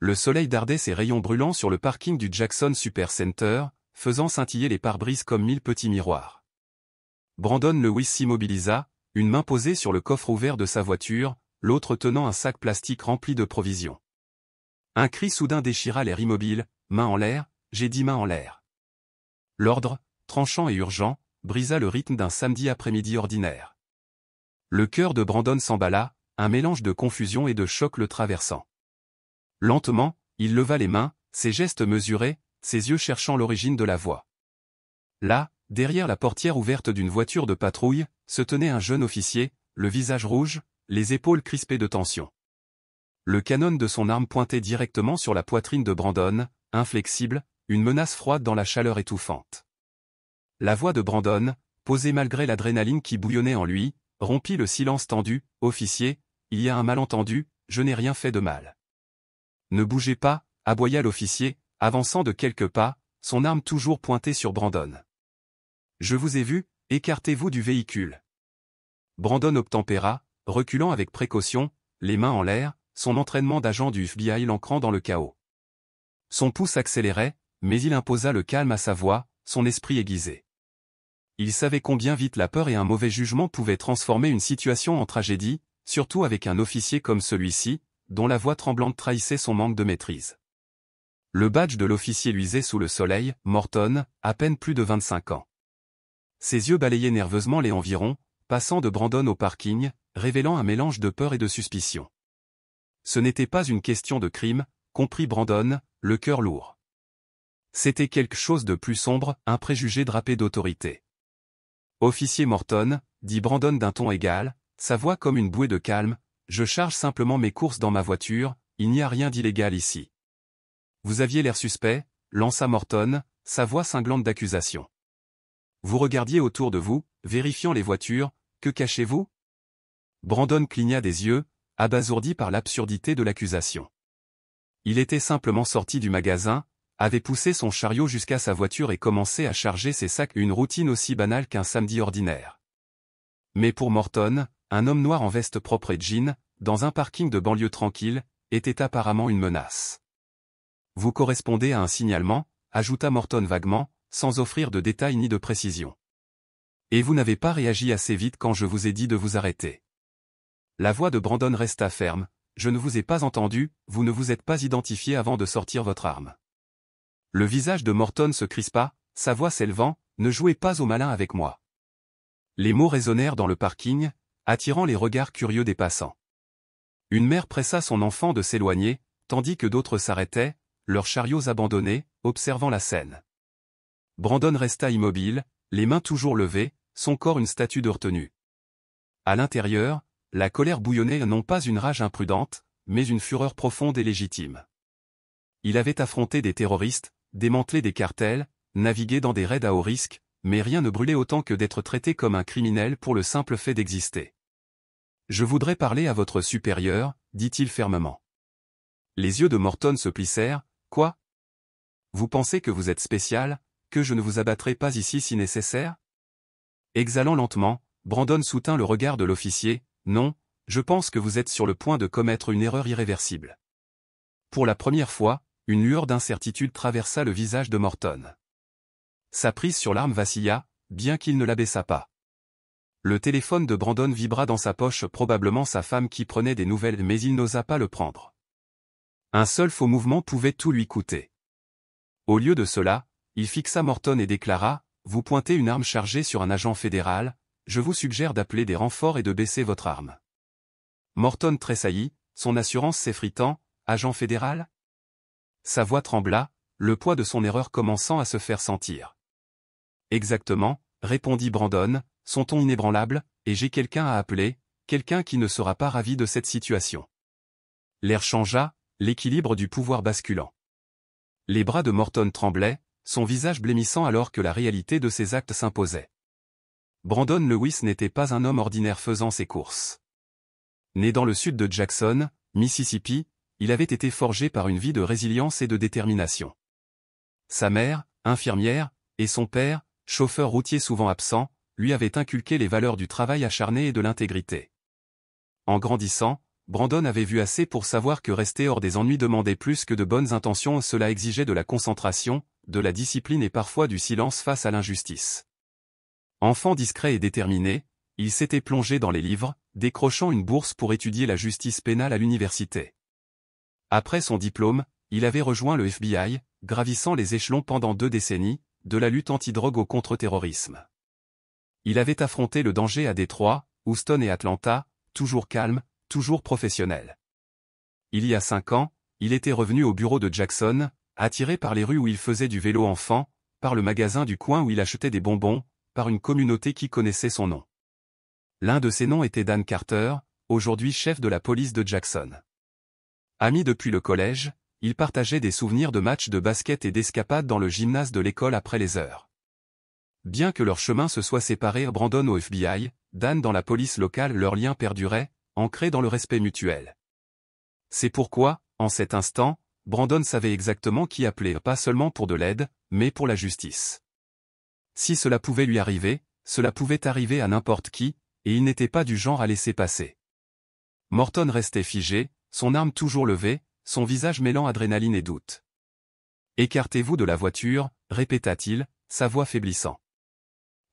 Le soleil dardait ses rayons brûlants sur le parking du Jackson Supercenter, faisant scintiller les pare-brises comme 1000 petits miroirs. Brandon Lewis s'immobilisa, une main posée sur le coffre ouvert de sa voiture, l'autre tenant un sac plastique rempli de provisions. Un cri soudain déchira l'air immobile, « Main en l'air, j'ai dit main en l'air ». L'ordre, tranchant et urgent, brisa le rythme d'un samedi après-midi ordinaire. Le cœur de Brandon s'emballa, un mélange de confusion et de choc le traversant. Lentement, il leva les mains, ses gestes mesurés, ses yeux cherchant l'origine de la voix. Là, derrière la portière ouverte d'une voiture de patrouille, se tenait un jeune officier, le visage rouge, les épaules crispées de tension. Le canon de son arme pointait directement sur la poitrine de Brandon, inflexible, une menace froide dans la chaleur étouffante. La voix de Brandon, posée malgré l'adrénaline qui bouillonnait en lui, rompit le silence tendu. « Officier, il y a un malentendu, je n'ai rien fait de mal. » « Ne bougez pas » aboya l'officier, avançant de quelques pas, son arme toujours pointée sur Brandon. « Je vous ai vu, écartez-vous du véhicule. » Brandon obtempéra, reculant avec précaution, les mains en l'air, son entraînement d'agent du FBI l'ancrant dans le chaos. Son pouce accélérait, mais il imposa le calme à sa voix, son esprit aiguisé. Il savait combien vite la peur et un mauvais jugement pouvaient transformer une situation en tragédie, surtout avec un officier comme celui-ci, dont la voix tremblante trahissait son manque de maîtrise. Le badge de l'officier luisait sous le soleil, Morton, à peine plus de 25 ans. Ses yeux balayaient nerveusement les environs, passant de Brandon au parking, révélant un mélange de peur et de suspicion. Ce n'était pas une question de crime, comprit Brandon, le cœur lourd. C'était quelque chose de plus sombre, un préjugé drapé d'autorité. « Officier Morton, » dit Brandon d'un ton égal, sa voix comme une bouée de calme, « je charge simplement mes courses dans ma voiture, il n'y a rien d'illégal ici. » « Vous aviez l'air suspect, » lança Morton, sa voix cinglante d'accusation. « Vous regardiez autour de vous, vérifiant les voitures, que cachez-vous » Brandon cligna des yeux, abasourdi par l'absurdité de l'accusation. Il était simplement sorti du magasin, avait poussé son chariot jusqu'à sa voiture et commencé à charger ses sacs, une routine aussi banale qu'un samedi ordinaire. Mais pour Morton, un homme noir en veste propre et jean, dans un parking de banlieue tranquille, était apparemment une menace. « Vous correspondez à un signalement » ajouta Morton vaguement, sans offrir de détails ni de précision. « Et vous n'avez pas réagi assez vite quand je vous ai dit de vous arrêter. » La voix de Brandon resta ferme. « Je ne vous ai pas entendu, vous ne vous êtes pas identifié avant de sortir votre arme. » Le visage de Morton se crispa, sa voix s'élevant, « Ne jouez pas au malin avec moi. » Les mots résonnèrent dans le parking, attirant les regards curieux des passants. Une mère pressa son enfant de s'éloigner, tandis que d'autres s'arrêtaient, leurs chariots abandonnés, observant la scène. Brandon resta immobile, les mains toujours levées, son corps une statue de retenue. À l'intérieur, la colère bouillonnait non pas une rage imprudente, mais une fureur profonde et légitime. Il avait affronté des terroristes, démantelé des cartels, navigué dans des raids à haut risque, mais rien ne brûlait autant que d'être traité comme un criminel pour le simple fait d'exister. « Je voudrais parler à votre supérieur, » dit-il fermement. Les yeux de Morton se plissèrent. « Quoi ? Vous pensez que vous êtes spécial, que je ne vous abattrai pas ici si nécessaire ?» Exhalant lentement, Brandon soutint le regard de l'officier. « Non, je pense que vous êtes sur le point de commettre une erreur irréversible. » Pour la première fois, une lueur d'incertitude traversa le visage de Morton. Sa prise sur l'arme vacilla, bien qu'il ne l'abaissa pas. Le téléphone de Brandon vibra dans sa poche, probablement sa femme qui prenait des nouvelles, mais il n'osa pas le prendre. Un seul faux mouvement pouvait tout lui coûter. Au lieu de cela, il fixa Morton et déclara, « Vous pointez une arme chargée sur un agent fédéral, je vous suggère d'appeler des renforts et de baisser votre arme. » Morton tressaillit, son assurance s'effritant, « Agent fédéral ?» Sa voix trembla, le poids de son erreur commençant à se faire sentir. « Exactement, » répondit Brandon, son ton inébranlable, « et j'ai quelqu'un à appeler, quelqu'un qui ne sera pas ravi de cette situation. » L'air changea, l'équilibre du pouvoir basculant. Les bras de Morton tremblaient, son visage blêmissant alors que la réalité de ses actes s'imposait. Brandon Lewis n'était pas un homme ordinaire faisant ses courses. Né dans le sud de Jackson, Mississippi, il avait été forgé par une vie de résilience et de détermination. Sa mère, infirmière, et son père, chauffeur routier souvent absent, lui avaient inculqué les valeurs du travail acharné et de l'intégrité. En grandissant, Brandon avait vu assez pour savoir que rester hors des ennuis demandait plus que de bonnes intentions, cela exigeait de la concentration, de la discipline et parfois du silence face à l'injustice. Enfant discret et déterminé, il s'était plongé dans les livres, décrochant une bourse pour étudier la justice pénale à l'université. Après son diplôme, il avait rejoint le FBI, gravissant les échelons pendant 2 décennies, de la lutte antidrogue au contre-terrorisme. Il avait affronté le danger à Détroit, Houston et Atlanta, toujours calme, toujours professionnel. Il y a 5 ans, il était revenu au bureau de Jackson, attiré par les rues où il faisait du vélo enfant, par le magasin du coin où il achetait des bonbons, par une communauté qui connaissait son nom. L'un de ces noms était Dan Carter, aujourd'hui chef de la police de Jackson. Amis depuis le collège, ils partageaient des souvenirs de matchs de basket et d'escapades dans le gymnase de l'école après les heures. Bien que leurs chemins se soient séparés, Brandon au FBI, Dan dans la police locale, leur lien perdurait, ancré dans le respect mutuel. C'est pourquoi, en cet instant, Brandon savait exactement qui appeler, pas seulement pour de l'aide, mais pour la justice. Si cela pouvait lui arriver, cela pouvait arriver à n'importe qui, et il n'était pas du genre à laisser passer. Morton restait figé, son arme toujours levée, son visage mêlant adrénaline et doute. « Écartez-vous de la voiture », répéta-t-il, sa voix faiblissant.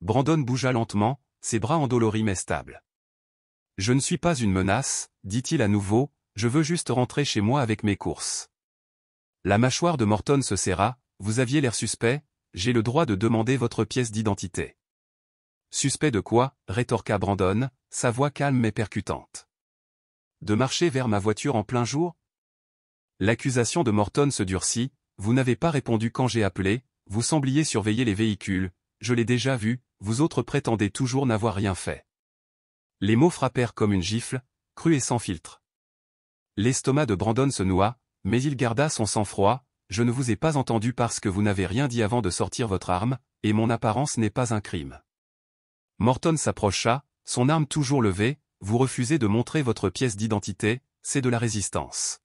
Brandon bougea lentement, ses bras endoloris mais stables. « Je ne suis pas une menace, dit-il à nouveau, je veux juste rentrer chez moi avec mes courses. » La mâchoire de Morton se serra, « Vous aviez l'air suspect, j'ai le droit de demander votre pièce d'identité. » Suspect de quoi, rétorqua Brandon, sa voix calme mais percutante. De marcher vers ma voiture en plein jour? L'accusation de Morton se durcit, vous n'avez pas répondu quand j'ai appelé, vous sembliez surveiller les véhicules, je l'ai déjà vu, vous autres prétendez toujours n'avoir rien fait. Les mots frappèrent comme une gifle, crue et sans filtre. L'estomac de Brandon se noua, mais il garda son sang-froid, je ne vous ai pas entendu parce que vous n'avez rien dit avant de sortir votre arme, et mon apparence n'est pas un crime. Morton s'approcha, son arme toujours levée, vous refusez de montrer votre pièce d'identité, c'est de la résistance.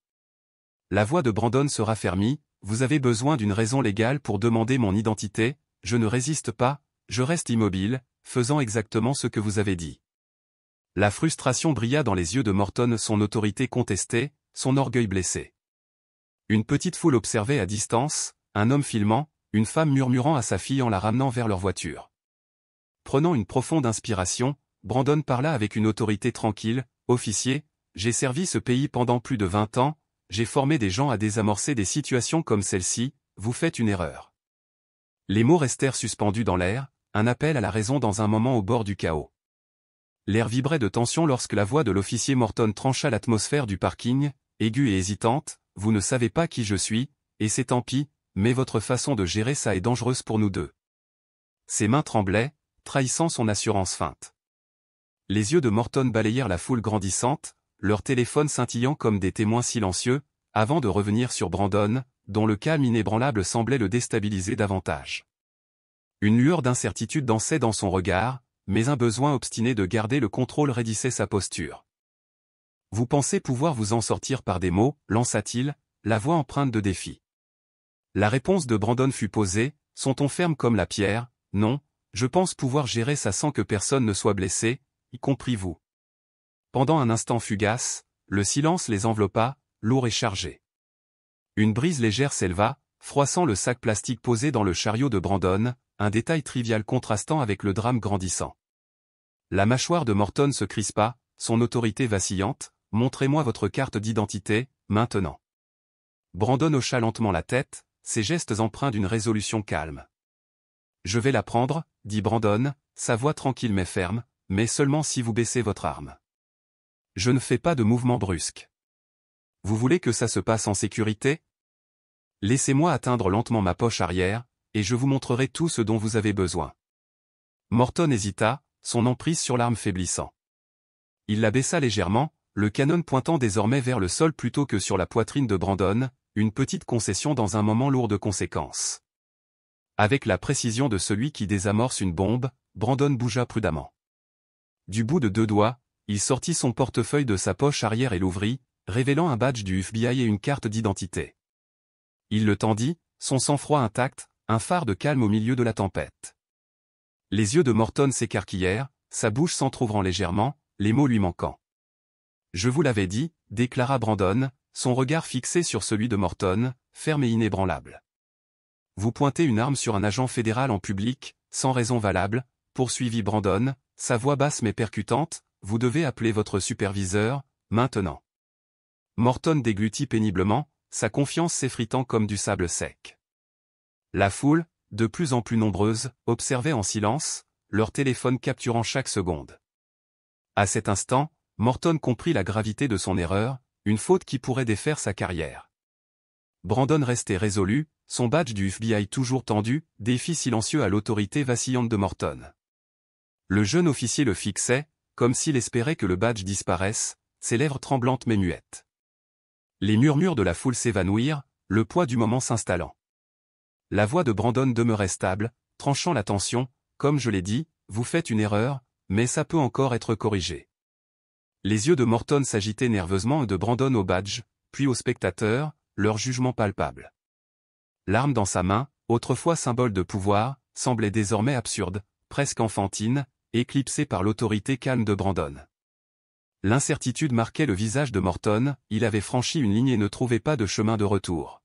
La voix de Brandon se raffermit, vous avez besoin d'une raison légale pour demander mon identité, je ne résiste pas, je reste immobile, faisant exactement ce que vous avez dit. La frustration brilla dans les yeux de Morton, son autorité contestée, son orgueil blessé. Une petite foule observait à distance, un homme filmant, une femme murmurant à sa fille en la ramenant vers leur voiture. Prenant une profonde inspiration, Brandon parla avec une autorité tranquille, « Officier, j'ai servi ce pays pendant plus de 20 ans, j'ai formé des gens à désamorcer des situations comme celle-ci, vous faites une erreur. » Les mots restèrent suspendus dans l'air, un appel à la raison dans un moment au bord du chaos. L'air vibrait de tension lorsque la voix de l'officier Morton trancha l'atmosphère du parking, aiguë et hésitante, « Vous ne savez pas qui je suis, et c'est tant pis, mais votre façon de gérer ça est dangereuse pour nous deux. » Ses mains tremblaient, trahissant son assurance feinte. Les yeux de Morton balayèrent la foule grandissante, leurs téléphones scintillant comme des témoins silencieux, avant de revenir sur Brandon, dont le calme inébranlable semblait le déstabiliser davantage. Une lueur d'incertitude dansait dans son regard, mais un besoin obstiné de garder le contrôle raidissait sa posture. « Vous pensez pouvoir vous en sortir par des mots » lança-t-il, la voix empreinte de défi. La réponse de Brandon fut posée, son ton ferme comme la pierre, « Non, je pense pouvoir gérer ça sans que personne ne soit blessé, y compris vous. » Pendant un instant fugace, le silence les enveloppa, lourd et chargé. Une brise légère s'éleva, froissant le sac plastique posé dans le chariot de Brandon, un détail trivial contrastant avec le drame grandissant. La mâchoire de Morton se crispa, son autorité vacillante, « Montrez-moi votre carte d'identité, maintenant. » Brandon hocha lentement la tête, ses gestes empreints d'une résolution calme. « Je vais la prendre, » dit Brandon, sa voix tranquille mais ferme, « mais seulement si vous baissez votre arme. Je ne fais pas de mouvement brusque. Vous voulez que ça se passe en sécurité? Laissez-moi atteindre lentement ma poche arrière, et je vous montrerai tout ce dont vous avez besoin. » Morton hésita, son emprise sur l'arme faiblissant. Il la baissa légèrement, le canon pointant désormais vers le sol plutôt que sur la poitrine de Brandon, une petite concession dans un moment lourd de conséquences. Avec la précision de celui qui désamorce une bombe, Brandon bougea prudemment. Du bout de 2 doigts, il sortit son portefeuille de sa poche arrière et l'ouvrit, révélant un badge du FBI et une carte d'identité. Il le tendit, son sang-froid intact, un phare de calme au milieu de la tempête. Les yeux de Morton s'écarquillèrent, sa bouche s'entr'ouvrant légèrement, les mots lui manquant. Je vous l'avais dit, déclara Brandon, son regard fixé sur celui de Morton, ferme et inébranlable. Vous pointez une arme sur un agent fédéral en public, sans raison valable, poursuivit Brandon, sa voix basse mais percutante, vous devez appeler votre superviseur, maintenant. Morton déglutit péniblement, sa confiance s'effritant comme du sable sec. La foule, de plus en plus nombreuse, observait en silence, leur téléphone capturant chaque seconde. À cet instant, Morton comprit la gravité de son erreur, une faute qui pourrait défaire sa carrière. Brandon restait résolu, son badge du FBI toujours tendu, défi silencieux à l'autorité vacillante de Morton. Le jeune officier le fixait, comme s'il espérait que le badge disparaisse, ses lèvres tremblantes mais muettes. Les murmures de la foule s'évanouirent, le poids du moment s'installant. La voix de Brandon demeurait stable, tranchant la tension, comme je l'ai dit, vous faites une erreur, mais ça peut encore être corrigé. Les yeux de Morton s'agitaient nerveusement et de Brandon au badge, puis au spectateur, leur jugement palpable. L'arme dans sa main, autrefois symbole de pouvoir, semblait désormais absurde, presque enfantine, éclipsée par l'autorité calme de Brandon. L'incertitude marquait le visage de Morton, il avait franchi une ligne et ne trouvait pas de chemin de retour.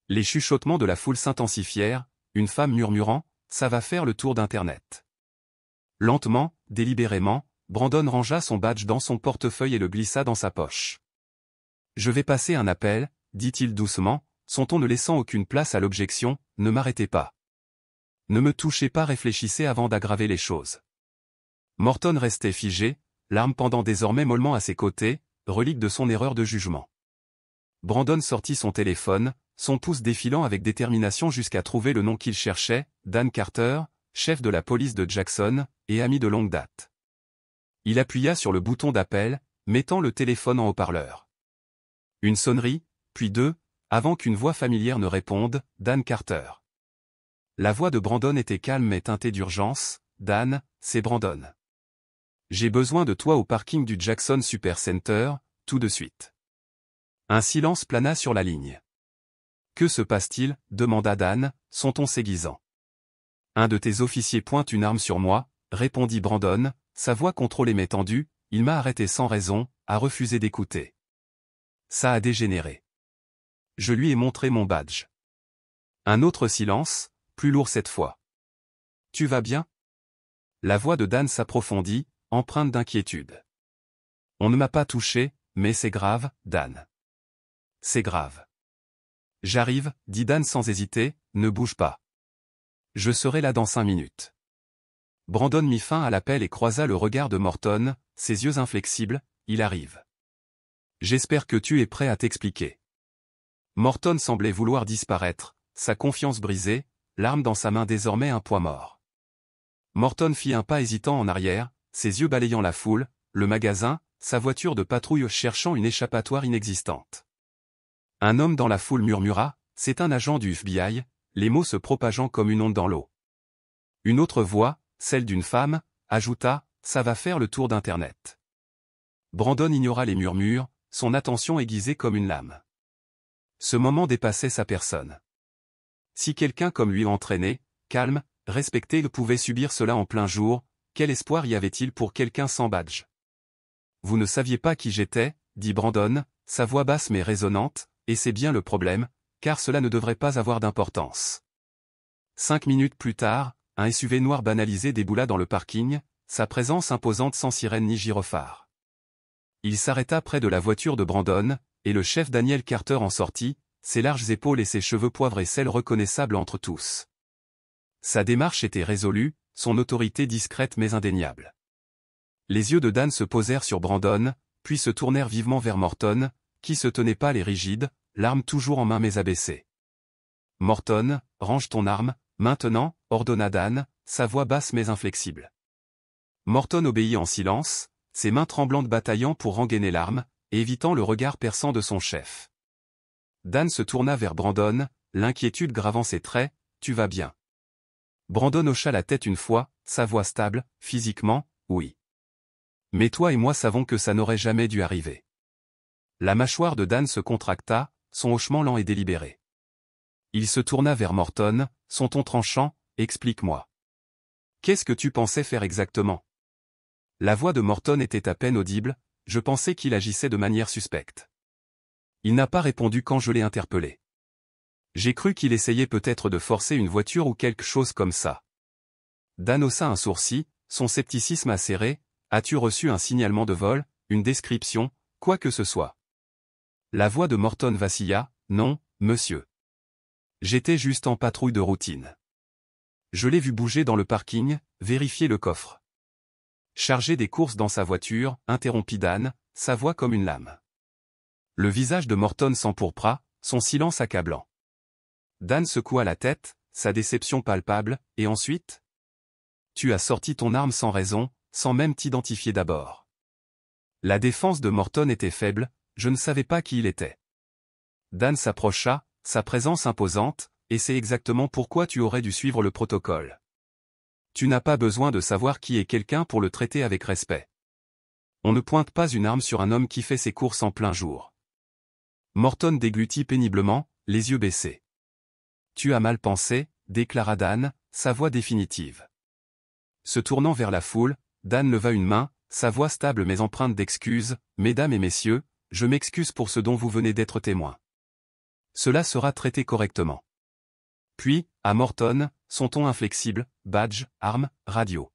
Les chuchotements de la foule s'intensifièrent, une femme murmurant, ça va faire le tour d'Internet. Lentement, délibérément, Brandon rangea son badge dans son portefeuille et le glissa dans sa poche. Je vais passer un appel, dit-il doucement, son ton ne laissant aucune place à l'objection, ne m'arrêtez pas. Ne me touchez pas, réfléchissez avant d'aggraver les choses. Morton restait figé, l'arme pendant désormais mollement à ses côtés, relique de son erreur de jugement. Brandon sortit son téléphone, son pouce défilant avec détermination jusqu'à trouver le nom qu'il cherchait, Dan Carter, chef de la police de Jackson, et ami de longue date. Il appuya sur le bouton d'appel, mettant le téléphone en haut-parleur. Une sonnerie, puis deux, avant qu'une voix familière ne réponde, Dan Carter. La voix de Brandon était calme mais teintée d'urgence, Dan, c'est Brandon. J'ai besoin de toi au parking du Jackson Supercenter, tout de suite. Un silence plana sur la ligne. Que se passe-t-il, demanda Dan, son ton s'aiguisant. Un de tes officiers pointe une arme sur moi, répondit Brandon, sa voix contrôlée mais tendue, il m'a arrêté sans raison, a refusé d'écouter. Ça a dégénéré. Je lui ai montré mon badge. Un autre silence, plus lourd cette fois. Tu vas bien? La voix de Dan s'approfondit, empreinte d'inquiétude. On ne m'a pas touché, mais c'est grave, Dan. C'est grave. J'arrive, dit Dan sans hésiter, ne bouge pas. Je serai là dans 5 minutes. Brandon mit fin à l'appel et croisa le regard de Morton, ses yeux inflexibles, il arrive. J'espère que tu es prêt à t'expliquer. Morton semblait vouloir disparaître, sa confiance brisée, l'arme dans sa main désormais un poids mort. Morton fit un pas hésitant en arrière, ses yeux balayant la foule, le magasin, sa voiture de patrouille cherchant une échappatoire inexistante. Un homme dans la foule murmura, c'est un agent du FBI, les mots se propageant comme une onde dans l'eau. Une autre voix, celle d'une femme, ajouta, ça va faire le tour d'Internet. Brandon ignora les murmures, son attention aiguisée comme une lame. Ce moment dépassait sa personne. Si quelqu'un comme lui entraîné, calme, respecté pouvait subir cela en plein jour, quel espoir y avait-il pour quelqu'un sans badge? Vous ne saviez pas qui j'étais, dit Brandon, sa voix basse mais résonnante, et c'est bien le problème, car cela ne devrait pas avoir d'importance. 5 minutes plus tard, un SUV noir banalisé déboula dans le parking, sa présence imposante sans sirène ni gyrophare. Il s'arrêta près de la voiture de Brandon, et le chef Daniel Carter en sortit, ses larges épaules et ses cheveux poivre et sel reconnaissables entre tous. Sa démarche était résolue, son autorité discrète mais indéniable. Les yeux de Dan se posèrent sur Brandon, puis se tournèrent vivement vers Morton, qui se tenait pâle et rigide, l'arme toujours en main mais abaissée. Morton, range ton arme, maintenant, ordonna Dan, sa voix basse mais inflexible. Morton obéit en silence, ses mains tremblantes bataillant pour rengainer l'arme, et évitant le regard perçant de son chef. Dan se tourna vers Brandon, l'inquiétude gravant ses traits, tu vas bien. Brandon hocha la tête une fois, sa voix stable, physiquement, oui. Mais toi et moi savons que ça n'aurait jamais dû arriver. La mâchoire de Dan se contracta, son hochement lent et délibéré. Il se tourna vers Morton, son ton tranchant, explique-moi. Qu'est-ce que tu pensais faire exactement? La voix de Morton était à peine audible, je pensais qu'il agissait de manière suspecte. Il n'a pas répondu quand je l'ai interpellé. J'ai cru qu'il essayait peut-être de forcer une voiture ou quelque chose comme ça. Dan haussa un sourcil, son scepticisme acéré. As-tu reçu un signalement de vol, une description, quoi que ce soit? La voix de Morton vacilla. Non, monsieur. J'étais juste en patrouille de routine. Je l'ai vu bouger dans le parking, vérifier le coffre. Charger des courses dans sa voiture, interrompit Dan, sa voix comme une lame. Le visage de Morton s'empourpra, son silence accablant. Dan secoua la tête, sa déception palpable, et ensuite? Tu as sorti ton arme sans raison, sans même t'identifier d'abord. La défense de Morton était faible, je ne savais pas qui il était. Dan s'approcha, sa présence imposante, et c'est exactement pourquoi tu aurais dû suivre le protocole. Tu n'as pas besoin de savoir qui est quelqu'un pour le traiter avec respect. On ne pointe pas une arme sur un homme qui fait ses courses en plein jour. Morton déglutit péniblement, les yeux baissés. Tu as mal pensé, déclara Dan, sa voix définitive. Se tournant vers la foule, Dan leva une main, sa voix stable mais empreinte d'excuses. Mesdames et messieurs, je m'excuse pour ce dont vous venez d'être témoin. Cela sera traité correctement. Puis, à Morton, son ton inflexible, badge, arme, radio.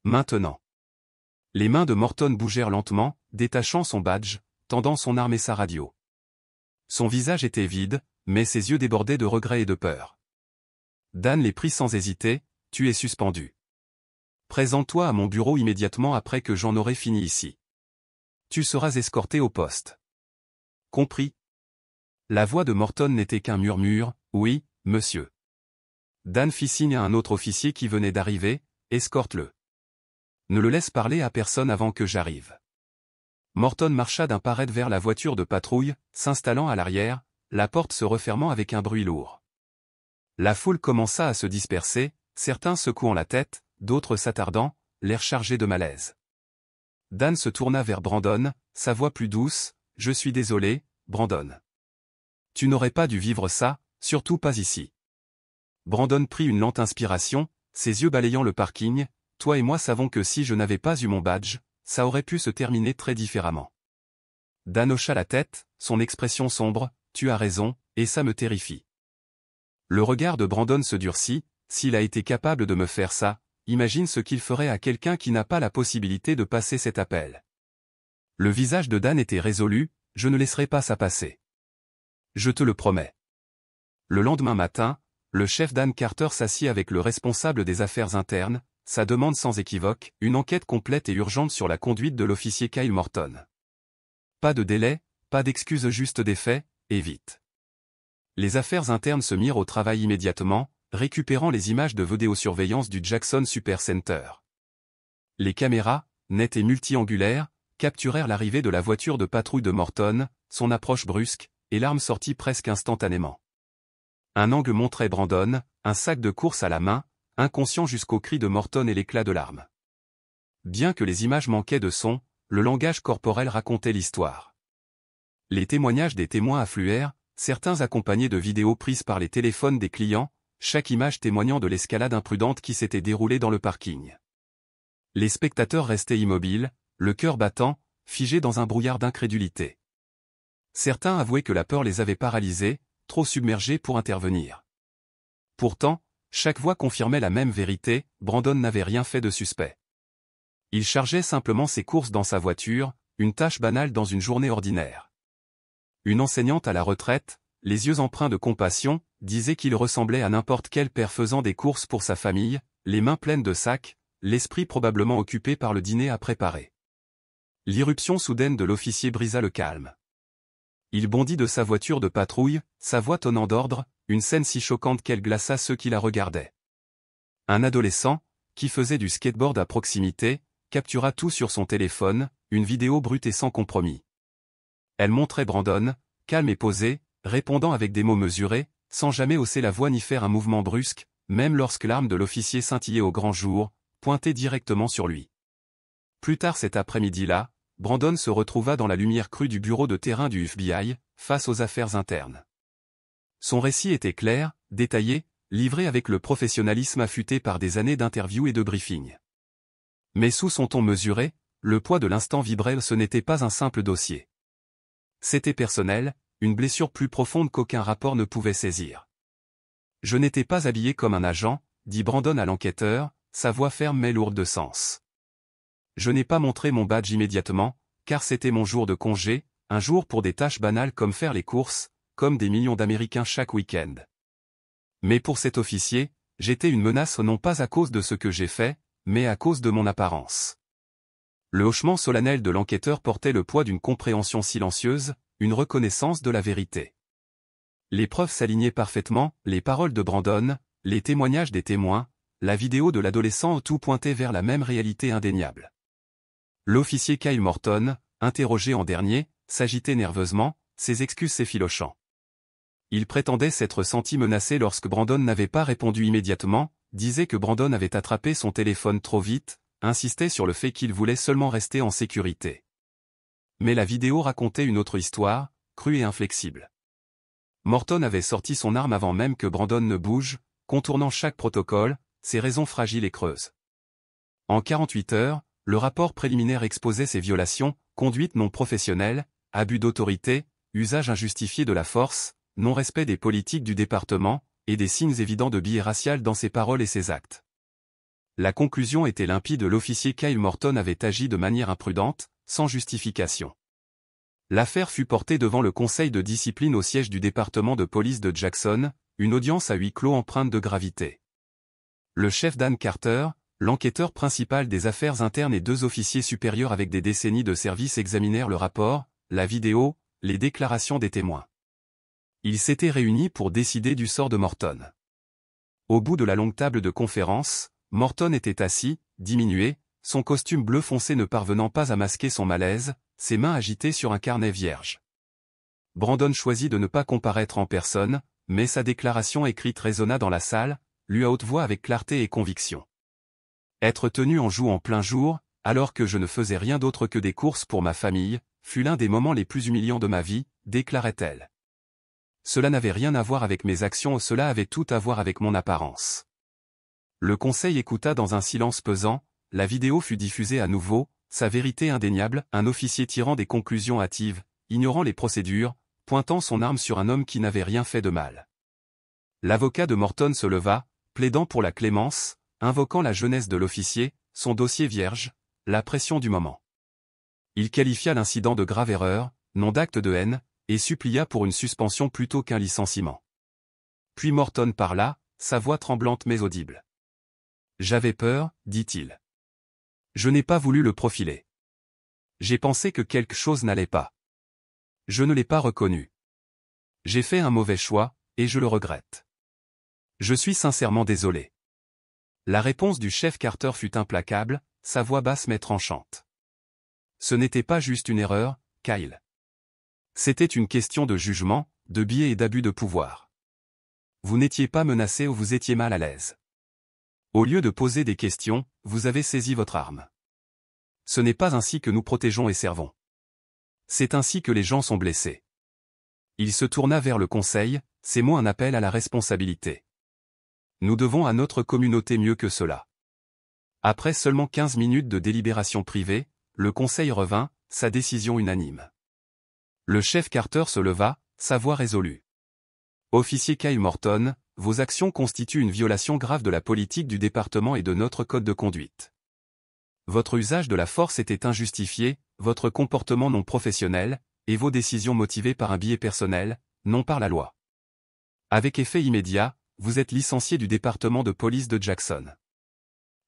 Maintenant. Les mains de Morton bougèrent lentement, détachant son badge, tendant son arme et sa radio. Son visage était vide, mais ses yeux débordaient de regret et de peur. Dan les prit sans hésiter. Tu es suspendu. Présente-toi à mon bureau immédiatement après que j'en aurai fini ici. Tu seras escorté au poste. Compris? La voix de Morton n'était qu'un murmure. Oui, monsieur. Dan fit signe à un autre officier qui venait d'arriver. Escorte-le. Ne le laisse parler à personne avant que j'arrive. Morton marcha d'un pas raide vers la voiture de patrouille, s'installant à l'arrière, la porte se refermant avec un bruit lourd. La foule commença à se disperser, certains secouant la tête, d'autres s'attardant, l'air chargé de malaise. Dan se tourna vers Brandon, sa voix plus douce. Je suis désolé, Brandon. Tu n'aurais pas dû vivre ça, surtout pas ici. Brandon prit une lente inspiration, ses yeux balayant le parking. Toi et moi savons que si je n'avais pas eu mon badge, ça aurait pu se terminer très différemment. Dan hocha la tête, son expression sombre. Tu as raison, et ça me terrifie. Le regard de Brandon se durcit. S'il a été capable de me faire ça, imagine ce qu'il ferait à quelqu'un qui n'a pas la possibilité de passer cet appel. Le visage de Dan était résolu. Je ne laisserai pas ça passer. Je te le promets. Le lendemain matin, le chef Dan Carter s'assit avec le responsable des affaires internes. Sa demande sans équivoque, une enquête complète et urgente sur la conduite de l'officier Kyle Morton. Pas de délai, pas d'excuses, juste des faits, et vite. Les affaires internes se mirent au travail immédiatement, récupérant les images de vidéosurveillance du Jackson Super Center. Les caméras, nettes et multi-angulaires, capturèrent l'arrivée de la voiture de patrouille de Morton, son approche brusque, et l'arme sortie presque instantanément. Un angle montrait Brandon, un sac de course à la main, inconscient jusqu'au cri de Morton et l'éclat de l'arme. Bien que les images manquaient de son, le langage corporel racontait l'histoire. Les témoignages des témoins affluèrent, certains accompagnés de vidéos prises par les téléphones des clients, chaque image témoignant de l'escalade imprudente qui s'était déroulée dans le parking. Les spectateurs restaient immobiles, le cœur battant, figés dans un brouillard d'incrédulité. Certains avouaient que la peur les avait paralysés, trop submergés pour intervenir. Pourtant, chaque voix confirmait la même vérité, Brandon n'avait rien fait de suspect. Il chargeait simplement ses courses dans sa voiture, une tâche banale dans une journée ordinaire. Une enseignante à la retraite, les yeux empreints de compassion, disait qu'il ressemblait à n'importe quel père faisant des courses pour sa famille, les mains pleines de sacs, l'esprit probablement occupé par le dîner à préparer. L'irruption soudaine de l'officier brisa le calme. Il bondit de sa voiture de patrouille, sa voix tonnant d'ordre, une scène si choquante qu'elle glaça ceux qui la regardaient. Un adolescent, qui faisait du skateboard à proximité, captura tout sur son téléphone, une vidéo brute et sans compromis. Elle montrait Brandon, calme et posé, répondant avec des mots mesurés, sans jamais hausser la voix ni faire un mouvement brusque, même lorsque l'arme de l'officier scintillait au grand jour, pointée directement sur lui. Plus tard cet après-midi-là, Brandon se retrouva dans la lumière crue du bureau de terrain du FBI, face aux affaires internes. Son récit était clair, détaillé, livré avec le professionnalisme affûté par des années d'interviews et de briefings. Mais sous son ton mesuré, le poids de l'instant vibrait, ce n'était pas un simple dossier. C'était personnel, une blessure plus profonde qu'aucun rapport ne pouvait saisir. Je n'étais pas habillé comme un agent, dit Brandon à l'enquêteur, sa voix ferme mais lourde de sens. Je n'ai pas montré mon badge immédiatement, car c'était mon jour de congé, un jour pour des tâches banales comme faire les courses, comme des millions d'Américains chaque week-end. Mais pour cet officier, j'étais une menace non pas à cause de ce que j'ai fait, mais à cause de mon apparence. Le hochement solennel de l'enquêteur portait le poids d'une compréhension silencieuse, une reconnaissance de la vérité. Les preuves s'alignaient parfaitement, les paroles de Brandon, les témoignages des témoins, la vidéo de l'adolescent, tout pointait vers la même réalité indéniable. L'officier Kyle Morton, interrogé en dernier, s'agitait nerveusement, ses excuses s'effilochant. Il prétendait s'être senti menacé lorsque Brandon n'avait pas répondu immédiatement, disait que Brandon avait attrapé son téléphone trop vite, insistait sur le fait qu'il voulait seulement rester en sécurité. Mais la vidéo racontait une autre histoire, crue et inflexible. Morton avait sorti son arme avant même que Brandon ne bouge, contournant chaque protocole, ses raisons fragiles et creuses. En 48 heures, le rapport préliminaire exposait ces violations, conduite non professionnelle, abus d'autorité, usage injustifié de la force, non-respect des politiques du département, et des signes évidents de biais racial dans ses paroles et ses actes. La conclusion était limpide, l'officier Kyle Morton avait agi de manière imprudente, sans justification. L'affaire fut portée devant le conseil de discipline au siège du département de police de Jackson, une audience à huis clos empreinte de gravité. Le chef Dan Carter, l'enquêteur principal des affaires internes et 2 officiers supérieurs avec des décennies de service examinèrent le rapport, la vidéo, les déclarations des témoins. Ils s'étaient réunis pour décider du sort de Morton. Au bout de la longue table de conférence, Morton était assis, diminué, son costume bleu foncé ne parvenant pas à masquer son malaise, ses mains agitées sur un carnet vierge. Brandon choisit de ne pas comparaître en personne, mais sa déclaration écrite résonna dans la salle, lue à haute voix avec clarté et conviction. Être tenu en joue en plein jour, alors que je ne faisais rien d'autre que des courses pour ma famille, fut l'un des moments les plus humiliants de ma vie, déclarait-elle. Cela n'avait rien à voir avec mes actions, cela avait tout à voir avec mon apparence. Le conseil écouta dans un silence pesant, la vidéo fut diffusée à nouveau, sa vérité indéniable, un officier tirant des conclusions hâtives, ignorant les procédures, pointant son arme sur un homme qui n'avait rien fait de mal. L'avocat de Morton se leva, plaidant pour la clémence, invoquant la jeunesse de l'officier, son dossier vierge, la pression du moment. Il qualifia l'incident de grave erreur, non d'acte de haine, et supplia pour une suspension plutôt qu'un licenciement. Puis Morton parla, sa voix tremblante mais audible. « J'avais peur, dit-il. Je n'ai pas voulu le profiler. J'ai pensé que quelque chose n'allait pas. Je ne l'ai pas reconnu. J'ai fait un mauvais choix, et je le regrette. Je suis sincèrement désolé. » La réponse du chef Carter fut implacable, sa voix basse mais tranchante. Ce n'était pas juste une erreur, Kyle. C'était une question de jugement, de biais et d'abus de pouvoir. Vous n'étiez pas menacé ou vous étiez mal à l'aise. Au lieu de poser des questions, vous avez saisi votre arme. Ce n'est pas ainsi que nous protégeons et servons. C'est ainsi que les gens sont blessés. Il se tourna vers le conseil, ces mots un appel à la responsabilité. Nous devons à notre communauté mieux que cela. Après seulement 15 minutes de délibération privée, le conseil revint, sa décision unanime. Le chef Carter se leva, sa voix résolue. Officier Kyle Morton, vos actions constituent une violation grave de la politique du département et de notre code de conduite. Votre usage de la force était injustifié, votre comportement non professionnel, et vos décisions motivées par un biais personnel, non par la loi. Avec effet immédiat, vous êtes licencié du département de police de Jackson.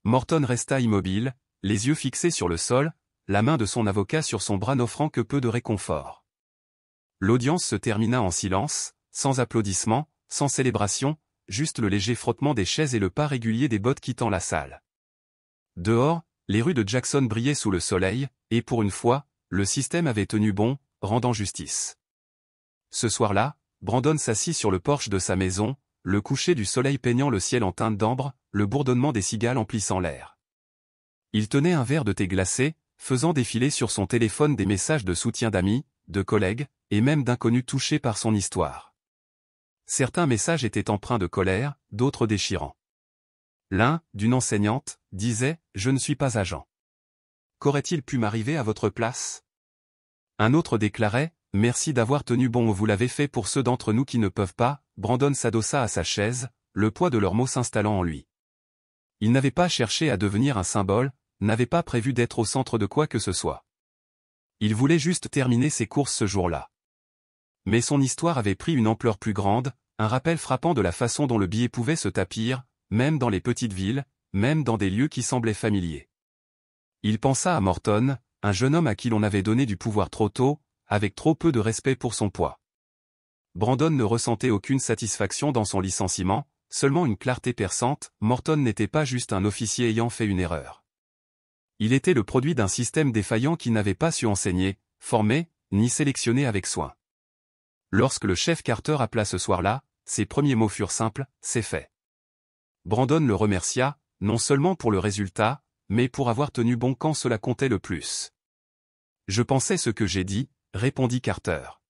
Morton resta immobile, les yeux fixés sur le sol, la main de son avocat sur son bras n'offrant que peu de réconfort. L'audience se termina en silence, sans applaudissements, sans célébration, juste le léger frottement des chaises et le pas régulier des bottes quittant la salle. Dehors, les rues de Jackson brillaient sous le soleil, et pour une fois, le système avait tenu bon, rendant justice. Ce soir-là, Brandon s'assit sur le porche de sa maison, le coucher du soleil peignant le ciel en teinte d'ambre, le bourdonnement des cigales emplissant l'air. Il tenait un verre de thé glacé, faisant défiler sur son téléphone des messages de soutien d'amis, de collègues, et même d'inconnus touchés par son histoire. Certains messages étaient empreints de colère, d'autres déchirants. L'un, d'une enseignante, disait « Je ne suis pas agent. qu'aurait-il pu m'arriver à votre place? Un autre déclarait, merci d'avoir tenu bon, vous l'avez fait pour ceux d'entre nous qui ne peuvent pas. Brandon s'adossa à sa chaise, le poids de leurs mots s'installant en lui. Il n'avait pas cherché à devenir un symbole, n'avait pas prévu d'être au centre de quoi que ce soit. Il voulait juste terminer ses courses ce jour-là. Mais son histoire avait pris une ampleur plus grande, un rappel frappant de la façon dont le billet pouvait se tapir, même dans les petites villes, même dans des lieux qui semblaient familiers. Il pensa à Morton, un jeune homme à qui l'on avait donné du pouvoir trop tôt, avec trop peu de respect pour son poids. Brandon ne ressentait aucune satisfaction dans son licenciement, seulement une clarté perçante. Morton n'était pas juste un officier ayant fait une erreur. Il était le produit d'un système défaillant qui n'avait pas su enseigner, former, ni sélectionner avec soin. Lorsque le chef Carter appela ce soir-là, ses premiers mots furent simples, c'est fait. Brandon le remercia, non seulement pour le résultat, mais pour avoir tenu bon quand cela comptait le plus. Je pensais ce que j'ai dit, répondit Carter.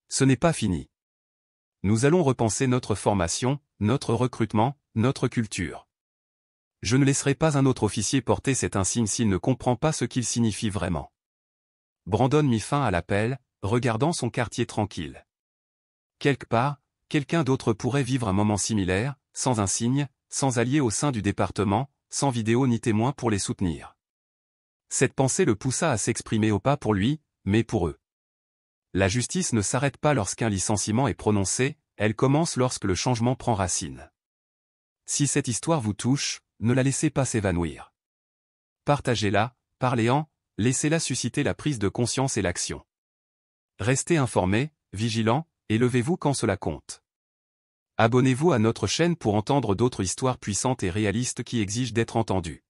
Ce n'est pas fini. Nous allons repenser notre formation, notre recrutement, notre culture. Je ne laisserai pas un autre officier porter cet insigne s'il ne comprend pas ce qu'il signifie vraiment. Brandon mit fin à l'appel, regardant son quartier tranquille. Quelque part, quelqu'un d'autre pourrait vivre un moment similaire, sans insigne, sans allié au sein du département, sans vidéo ni témoin pour les soutenir. Cette pensée le poussa à s'exprimer au pas pour lui, mais pour eux. La justice ne s'arrête pas lorsqu'un licenciement est prononcé, elle commence lorsque le changement prend racine. Si cette histoire vous touche, ne la laissez pas s'évanouir. Partagez-la, parlez-en, laissez-la susciter la prise de conscience et l'action. Restez informés, vigilants, et levez-vous quand cela compte. Abonnez-vous à notre chaîne pour entendre d'autres histoires puissantes et réalistes qui exigent d'être entendues.